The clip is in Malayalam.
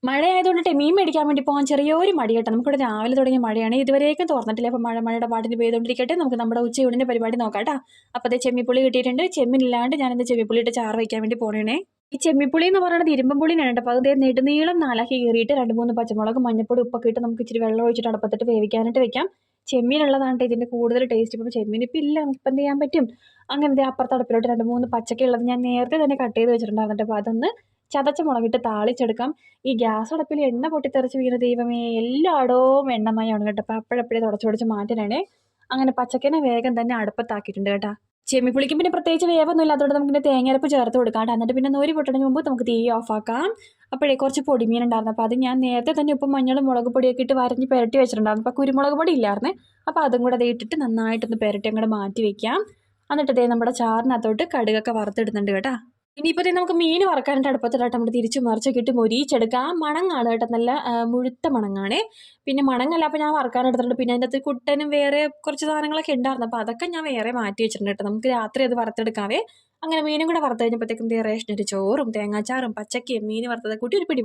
മഴയായതുകൊണ്ടിട്ട് മീൻ മേടിക്കാൻ വേണ്ടി പോകാൻ ചെറിയൊരു മടി കേട്ടോ. നമുക്കിവിടെ രാവിലെ തുടങ്ങിയ മഴയാണ്, ഇതുവരേക്കും തോർന്നിട്ടില്ല. അപ്പോൾ മഴയുടെ പാട്ടിന് പെയ്തുകൊണ്ടിരിക്കട്ടെ. നമുക്ക് നമ്മുടെ ഉച്ചയൂണിൻ്റെ പരിപാടി നോക്കാം കേട്ടോ. അപ്പോൾ അതേ ചെമ്മിപ്പുളി കിട്ടിയിട്ടുണ്ട്. ചെമ്മീനില്ലാണ്ട് ഞാനിന്ന് ചെമ്മിപ്പുളി ഇട്ട് ചാറ് വയ്ക്കാൻ വേണ്ടി പോകണേ. ഈ ചെമ്മിപ്പുളി എന്ന് പറയുന്നത് ഇരുമ്പുളിയാണ് കേട്ടോ. അപ്പോൾ അത് നെടുനീളം നാലാക്കി കീറിയിട്ട് 2-3 പച്ചമുളക്, മഞ്ഞപ്പൊടി, ഉപ്പൊക്കെ ഇട്ട് നമുക്ക് ഇച്ചിരി വെള്ളം ഒഴിച്ചിട്ട് അടുപ്പത്തിട്ട് വേവിക്കാനായിട്ട് വെക്കാം. ചെമ്മീനുള്ളതാണ് ഇതിൻ്റെ കൂടുതൽ ടേസ്റ്റ്. ഇപ്പോൾ ചെമ്മീൻ ഇപ്പം ഇല്ല, നമുക്കിപ്പോൾ എന്ത് ചെയ്യാൻ പറ്റും? അങ്ങനത്തെ അപ്പുറത്ത് അടുപ്പിലോട്ട് 2-3 പച്ചക്ക ഉള്ളത് ഞാൻ നേരത്തെ തന്നെ കട്ട് ചെയ്ത് വെച്ചിട്ടുണ്ടായിരുന്നു. അപ്പോൾ അതൊന്ന് ചതച്ച മുളകിട്ട് താളിച്ചെടുക്കാം. ഈ ഗ്യാസ് അടുപ്പിൽ എണ്ണ പൊട്ടിത്തെറിച്ച് വീണ ദൈവമേ, എല്ലായിടവും എണ്ണമയമാണ് കേട്ടോ. അപ്പോൾ അപ്പോഴപ്പോഴേ തുടച്ച് മാറ്റാനാണേ. അങ്ങനെ പച്ചക്കനെ വേഗം തന്നെ അടുപ്പത്താക്കിയിട്ടുണ്ട് കേട്ടോ. ചെമ്മിപ്പുളിക്കും പിന്നെ പ്രത്യേകിച്ച് വേവൊന്നുമില്ല, അതുകൊണ്ട് നമുക്ക് തേങ്ങയരപ്പ് ചേർത്ത് കൊടുക്കാം കേട്ടോ. എന്നിട്ട് പിന്നെ നൂരി പൊട്ടുന്നതിന് മുമ്പ് നമുക്ക് തീ ഓഫാക്കാം. അപ്പോഴേ കുറച്ച് പൊടിമീൻ ഉണ്ടായിരുന്നു. അപ്പോൾ അത് ഞാൻ നേരത്തെ തന്നെ ഉപ്പും മഞ്ഞളും മുളക് പൊടിയൊക്കെ ഇട്ട് വരഞ്ഞ് പുരട്ടി വെച്ചിട്ടുണ്ടായിരുന്നു. അപ്പോൾ കുരുമുളക് പൊടി ഇല്ലായിരുന്നേ. അപ്പോൾ അതും കൂടെ അത് ഇട്ടിട്ട് നന്നായിട്ടൊന്ന് പുരട്ടി അങ്ങോട്ട് മാറ്റി വെക്കാം. എന്നിട്ട് ദേ നമ്മുടെ ചാറിനകത്തോട്ട് കടുകൊക്കെ വറുത്തിടുന്നുണ്ട് കേട്ടോ. ഇനിയിപ്പോൾ നമുക്ക് മീൻ വറക്കാനായിട്ട് അടുപ്പത്തിട്ടായിട്ട് നമ്മൾ തിരിച്ചു മറിച്ചൊക്കെ ഇട്ട് മൊരിയിച്ചെടുക്കാം. മണങ്ങാണ് കേട്ടോ, നല്ല മുഴുത്ത മണങ്ങാണേ. പിന്നെ മണങ്ങല്ല, അപ്പോൾ ഞാൻ വറക്കാൻ എടുത്തിട്ടുണ്ട്. പിന്നെ അതിൻ്റെ അകത്ത് കുട്ടനും വേറെ കുറച്ച് സാധനങ്ങളൊക്കെ ഉണ്ടായിരുന്നു. അപ്പോൾ അതൊക്കെ ഞാൻ വേറെ മാറ്റി വെച്ചിട്ടുണ്ട് കേട്ടോ. നമുക്ക് രാത്രി അത് വറുത്തെടുക്കാവേ. അങ്ങനെ മീനും കൂടെ വറുത്ത് കഴിഞ്ഞപ്പോഴത്തേക്കും റേഷനരി ചോറും തേങ്ങാച്ചാറും പച്ചക്കയും മീൻ വറുത്തത് കൂട്ടി ഒരു പിടി